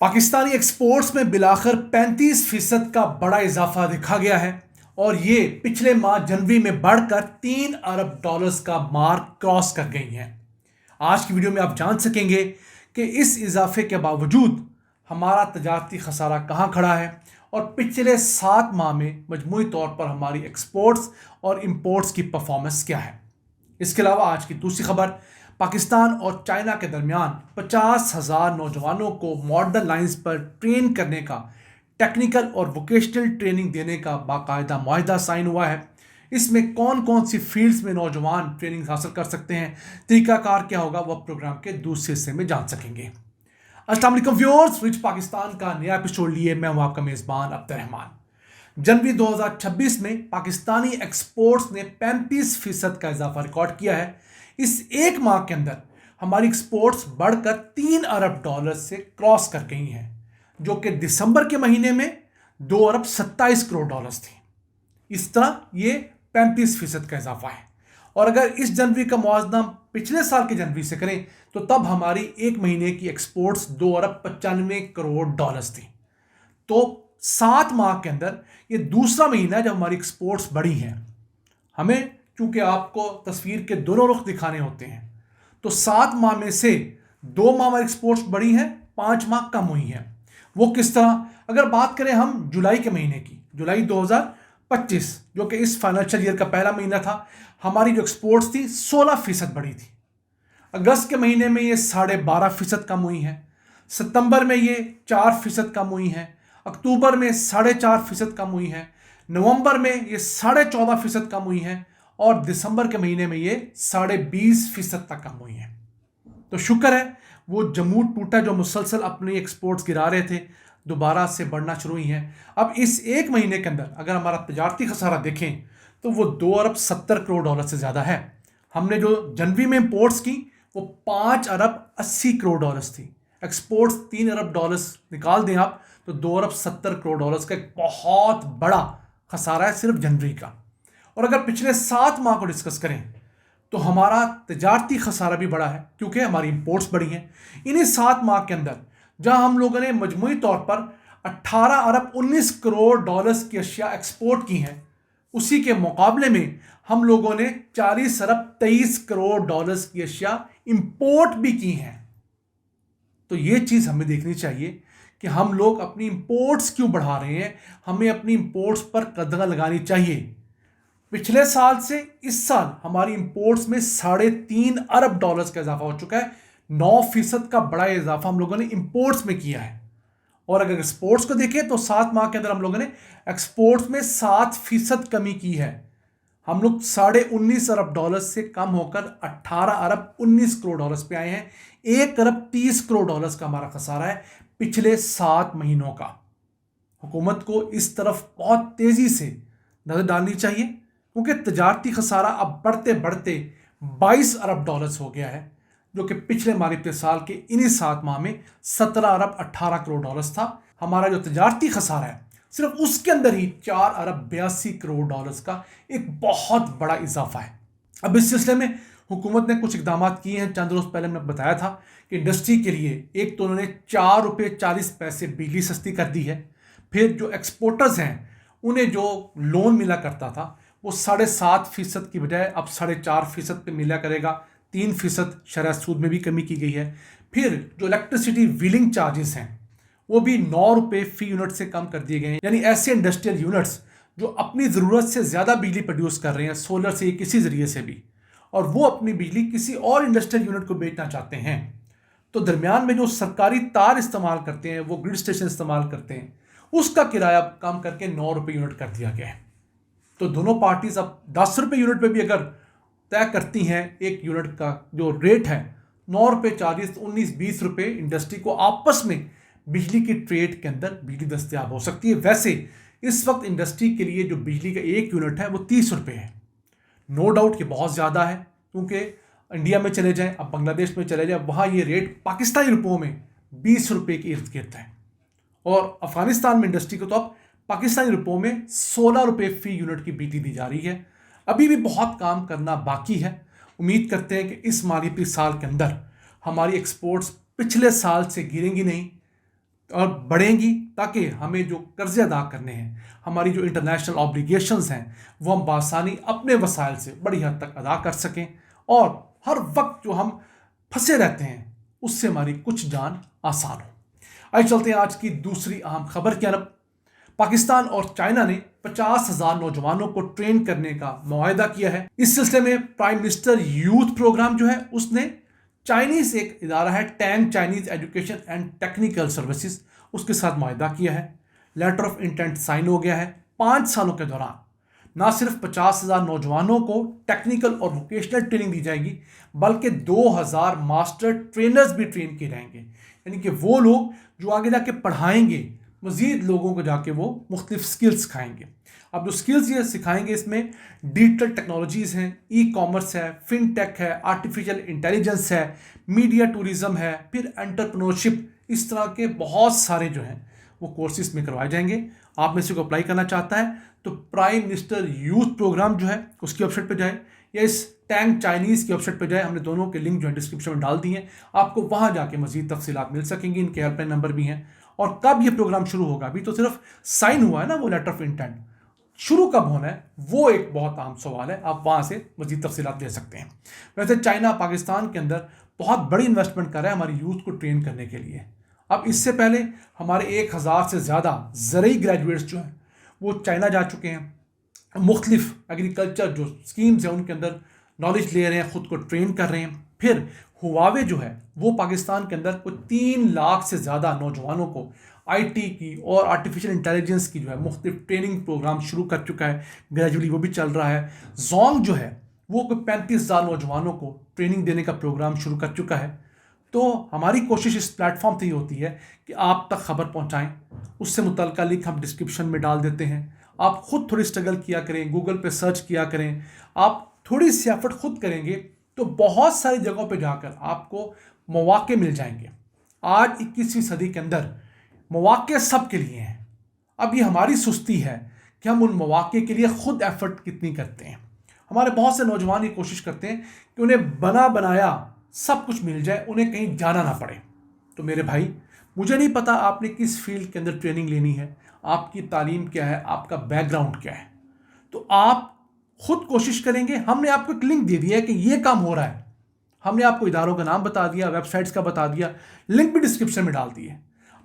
Pakistani exports में बिलाखिर 35% का बड़ा इजाफा देखा गया है और ये पिछले माह जनवरी में बढ़कर $3 अरब का मार्क क्रॉस कर गई हैं। आज की वीडियो में आप जान सकेंगे कि इस इजाफे के बावजूद हमारा तजारती खसारा कहाँ खड़ा है और पिछले 7 माह में मजमूई तौर पर हमारी एक्सपोर्ट्स और इंपोर्ट्स की परफॉर्मेंस क्या है। इसके अलावा आज की दूसरी खबर, पाकिस्तान और चाइना के दरमियान 50,000 नौजवानों को मॉडर्न लाइंस पर ट्रेन करने का, टेक्निकल और वोकेशनल ट्रेनिंग देने का बाकायदा मुआहदा साइन हुआ है। इसमें कौन कौन सी फील्ड्स में नौजवान ट्रेनिंग हासिल कर सकते हैं, तरीकाकार क्या होगा, वह प्रोग्राम के दूसरे हिस्से में जान सकेंगे। अस्सलाम वालेकुम व्यूअर्स, रिच पाकिस्तान का नया एपिसोड लिए मैं हूं आपका मेज़बान अब्दुर्रहमान। जनवरी 2026 में पाकिस्तानी एक्सपोर्ट्स ने 35% का इजाफा रिकॉर्ड किया है। इस एक माह के अंदर हमारी एक्सपोर्ट्स बढ़कर $3 अरब से क्रॉस कर गई हैं, जो कि दिसंबर के महीने में $2 अरब 27 करोड़ थी। इस तरह ये 35% का इजाफा है। और अगर इस जनवरी का मुआवजा पिछले साल के जनवरी से करें तो तब हमारी एक महीने की एक्सपोर्ट्स $2 अरब 95 करोड़ थी। तो 7 माह के अंदर ये दूसरा महीना जब हमारी एक्सपोर्ट्स बढ़ी हैं। हमें चूंकि आपको तस्वीर के दोनों रुख दिखाने होते हैं, तो 7 माह में से 2 माह हमारी एक्सपोर्ट्स बढ़ी हैं, 5 माह कम हुई हैं। वो किस तरह? अगर बात करें हम जुलाई के महीने की, जुलाई 2025 जो कि इस फाइनेंशियल ईयर का पहला महीना था, हमारी जो एक्सपोर्ट्स थी 16% बढ़ी थी। अगस्त के महीने में ये 12.5% कम हुई हैं। सितंबर में ये 4% कम हुई हैं। अक्टूबर में 4.5% कम हुई हैं। नवंबर में ये 14.5% कम हुई हैं और दिसंबर के महीने में ये 20.5% तक कम हुई हैं। तो शुक्र है वो जमूट टूटा जो मुसलसल अपनी एक्सपोर्ट्स गिरा रहे थे, दोबारा से बढ़ना शुरू हुई हैं। अब इस एक महीने के अंदर अगर हमारा तजारती खसारा देखें तो वो $2 अरब 70 करोड़ से ज़्यादा है। हमने जो जनवरी में इंपोर्ट्स की वो $5 अरब 80 करोड़ थी। एक्सपोर्ट्स $3 अरब निकाल दें आप तो $2 अरब 70 करोड़ का एक बहुत बड़ा खसारा है सिर्फ जनवरी का। और अगर पिछले 7 माह को डिस्कस करें तो हमारा तजारती खसारा भी बड़ा है क्योंकि हमारी इंपोर्ट्स बढ़ी हैं। इन्हीं 7 माह के अंदर जहां हम लोगों ने मजमूई तौर पर $18 अरब 19 करोड़ की अशिया एक्सपोर्ट की हैं, उसी के मुकाबले में हम लोगों ने $40 अरब 23 करोड़ की अशिया इंपोर्ट भी की हैं। तो ये चीज़ हमें देखनी चाहिए कि हम लोग अपनी इंपोर्ट्स क्यों बढ़ा रहे हैं। हमें अपनी इंपोर्ट्स पर कदम लगानी चाहिए। पिछले साल से इस साल हमारी इंपोर्ट्स में $3.5 अरब का इजाफा हो चुका है। 9% का बड़ा इजाफा हम लोगों ने इंपोर्ट्स में किया है। और अगर एक्सपोर्ट्स को देखें तो 7 माह के अंदर हम लोगों ने एक्सपोर्ट्स में 7% कमी की है। हम लोग $19.5 अरब से कम होकर $18 अरब 19 करोड़ पे आए हैं। $1 अरब 30 करोड़ का हमारा खसारा है पिछले 7 महीनों का। हुकूमत को इस तरफ बहुत तेजी से नजर डालनी चाहिए क्योंकि तजारती खसारा अब बढ़ते बढ़ते $22 अरब हो गया है, जो कि पिछले मालियाती साल के इन्हीं 7 माह में $17 अरब 18 करोड़ था। हमारा जो तजारती खसारा है सिर्फ उसके अंदर ही $4 अरब 82 करोड़ का एक बहुत बड़ा इजाफा है। अब इस सिलसिले में हुकूमत ने कुछ इकदाम किए हैं। चंद रोज पहले मैंने बताया था कि इंडस्ट्री के लिए एक तो उन्होंने $4.40 बिजली सस्ती कर दी है। फिर जो एक्सपोर्टर्स हैं उन्हें जो लोन मिला करता था वो 7.5% की बजाय अब 4.5% पे मिला करेगा। 3% शरह सूद में भी कमी की गई है। फिर जो इलेक्ट्रिसिटी व्हीलिंग चार्जेस हैं वो भी ₹9 फी यूनिट से कम कर दिए गए हैं। यानी ऐसे इंडस्ट्रियल यूनिट्स जो अपनी ज़रूरत से ज़्यादा बिजली प्रोड्यूस कर रहे हैं, सोलर से किसी ज़रिए से भी, और वो अपनी बिजली किसी और इंडस्ट्रियल यूनिट को बेचना चाहते हैं, तो दरमियान में जो सरकारी तार इस्तेमाल करते हैं, वो ग्रिड स्टेशन इस्तेमाल करते हैं, उसका किराया कम करके ₹9 यूनिट कर दिया गया है। तो दोनों पार्टीज अब ₹10 यूनिट पे भी अगर तय करती हैं एक यूनिट का जो रेट है, ₹9 चार्जेस, ₹19-20 इंडस्ट्री को आपस में बिजली की ट्रेड के अंदर बिजली दस्तयाब हो सकती है। वैसे इस वक्त इंडस्ट्री के लिए जो बिजली का एक यूनिट है वो ₹30 है। नो डाउट ये बहुत ज़्यादा है क्योंकि इंडिया में चले जाएं, अब बांग्लादेश में चले जाएं, वहाँ ये रेट पाकिस्तानी रुपयों में ₹20 के इर्द गिर्द है। और अफगानिस्तान में इंडस्ट्री को तो अब पाकिस्तानी रुपयों में ₹16 फी यूनिट की बिजली दी जा रही है। अभी भी बहुत काम करना बाकी है। उम्मीद करते हैं कि इस मालियाती साल के अंदर हमारी एक्सपोर्ट्स पिछले साल से गिरेंगी नहीं, اور بڑھیں گی تاکہ ہمیں جو قرضے ادا کرنے ہیں، ہماری جو انٹرنیشنل آبلیگیشنز ہیں، وہ ہم بآسانی اپنے وسائل سے بڑی حد تک ادا کر سکیں، اور ہر وقت جو ہم پھنسے رہتے ہیں اس سے ہماری کچھ جان آسان ہو۔ آئیے چلتے ہیں آج کی دوسری اہم خبر کی طرف۔ پاکستان اور چائنا نے 50,000 نوجوانوں کو ٹرین کرنے کا معاہدہ کیا ہے۔ اس سلسلے میں پرائم منسٹر یوتھ پروگرام جو ہے اس نے چائنیز ایک ادارہ ہے ٹینگ Chinese education and technical services, اس کے ساتھ معاہدہ کیا ہے۔ لیٹر آف انٹینٹ سائن ہو گیا ہے۔ 5 سالوں کے دوران نہ صرف 50,000 نوجوانوں کو ٹیکنیکل اور ووکیشنل ٹریننگ دی جائے گی، بلکہ 2,000 ماسٹر ٹرینرز بھی ٹرین کیے جائیں گے، یعنی کہ وہ لوگ جو آگے جا کے پڑھائیں گے مزید لوگوں کو، جا کے وہ مختلف سکلز سکھائیں گے۔ اب جو سکلز یہ سکھائیں گے اس میں ڈیجیٹل ٹیکنالوجیز ہیں، ای کامرس ہے، فن ٹیک ہے، آرٹیفیشل انٹیلیجنس ہے، میڈیا ٹورزم ہے، پھر انٹرپرنورشپ، اس طرح کے بہت سارے جو ہیں وہ کورسز میں کروائے جائیں گے۔ آپ میں سے کو اپلائی کرنا چاہتا ہے تو پرائم منسٹر یوتھ پروگرام جو ہے اس کی ویب سائٹ پہ جائے، یا اس ٹینگ چائنیز کی ویب سائٹ پہ جائے، ہم نے دونوں کے لنک جو ہے ڈسکرپشن میں ڈال دی ہیں، آپ کو وہاں جا کے مزید تفصیلات مل سکیں گی۔ ان کے ہیلپ لائن نمبر بھی ہیں۔ اور کب یہ پروگرام شروع ہوگا، ابھی تو صرف سائن ہوا ہے نا وہ لیٹر آف انٹینٹ، شروع کب ہونا ہے وہ ایک بہت اہم سوال ہے، آپ وہاں سے مزید تفصیلات لے سکتے ہیں۔ ویسے چائنا پاکستان کے اندر بہت بڑی انویسٹمنٹ کر رہا ہے ہماری یوتھ کو ٹرین کرنے کے لیے۔ اب اس سے پہلے ہمارے 1,000 سے زیادہ زرعی گریجویٹس جو ہیں وہ چائنا جا چکے ہیں، مختلف ایگریکلچر جو اسکیمز ہیں ان کے اندر نالج لے رہے ہیں، خود کو ٹرین کر رہے ہیں۔ پھر ہواوے جو ہے وہ پاکستان کے اندر کوئی 3 لاکھ سے زیادہ نوجوانوں کو آئی ٹی کی اور آرٹیفیشل انٹیلیجنس کی جو ہے مختلف ٹریننگ پروگرام شروع کر چکا ہے، گریجولی وہ بھی چل رہا ہے۔ زونگ جو ہے وہ کوئی 35,000 نوجوانوں کو ٹریننگ دینے کا پروگرام شروع کر چکا ہے۔ تو ہماری کوشش اس پلیٹ فارم سے یہ ہوتی ہے کہ آپ تک خبر پہنچائیں، اس سے متعلقہ لنک ہم ڈسکرپشن میں ڈال دیتے ہیں۔ آپ خود تھوڑی اسٹرگل کیا کریں، گوگل پہ سرچ کیا کریں، آپ تھوڑی سی ایفرٹ خود کریں گے تو بہت ساری جگہوں پہ جا کر آپ کو مواقع مل جائیں گے۔ آج 21ویں صدی کے اندر مواقع سب کے لیے ہیں، اب یہ ہماری سستی ہے کہ ہم ان مواقع کے لیے خود ایفرٹ کتنی کرتے ہیں۔ ہمارے بہت سے نوجوان یہ کوشش کرتے ہیں کہ انہیں بنا بنایا سب کچھ مل جائے، انہیں کہیں جانا نہ پڑے۔ تو میرے بھائی، مجھے نہیں پتا آپ نے کس فیلڈ کے اندر ٹریننگ لینی ہے، آپ کی تعلیم کیا ہے، آپ کا بیک گراؤنڈ کیا ہے، تو آپ خود کوشش کریں گے۔ ہم نے آپ کو ایک لنک دے دیا ہے کہ یہ کام ہو رہا ہے، ہم نے آپ کو اداروں کا نام بتا دیا، ویب سائٹس کا بتا دیا، لنک بھی ڈسکرپشن میں ڈال دی ہے۔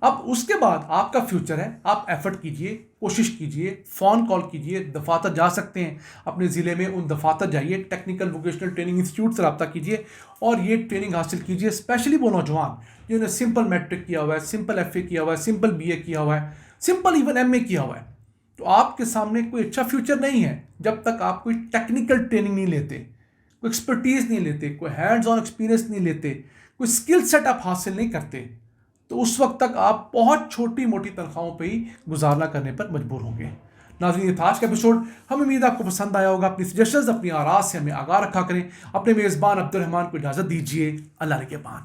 اب اس کے بعد آپ کا فیوچر ہے، آپ ایفرٹ کیجئے، کوشش کیجئے، فون کال کیجئے، دفاتر جا سکتے ہیں اپنے ضلع میں، ان دفاتر جائیے، ٹیکنیکل ووکیشنل ٹریننگ انسٹیٹیوٹ سے رابطہ کیجئے اور یہ ٹریننگ حاصل کیجئے۔ اسپیشلی وہ نوجوان جنہوں نے سمپل میٹرک کیا ہوا ہے، سمپل ایف اے کیا ہوا ہے، سمپل بی اے کیا ہوا ہے، سمپل ایون ایم اے کیا ہوا ہے، تو آپ کے سامنے کوئی اچھا فیوچر نہیں ہے جب تک آپ کوئی ٹیکنیکل ٹریننگ نہیں لیتے، کوئی ایکسپرٹیز نہیں لیتے، کوئی ہینڈز آن ایکسپیرینس نہیں لیتے، کوئی اسکل سیٹ آپ حاصل نہیں کرتے، تو اس وقت تک آپ بہت چھوٹی موٹی تنخواہوں پہ ہی گزارنا کرنے پر مجبور ہوں گے۔ ناظرین، یہ تھا آج کا ایپیسوڈ، ہم امید آپ کو پسند آیا ہوگا۔ اپنی سجیشنز، اپنی آراء سے ہمیں آگاہ رکھا کریں۔ اپنے میزبان عبد الرحمان کو اجازت دیجیے، اللہ نگہبان۔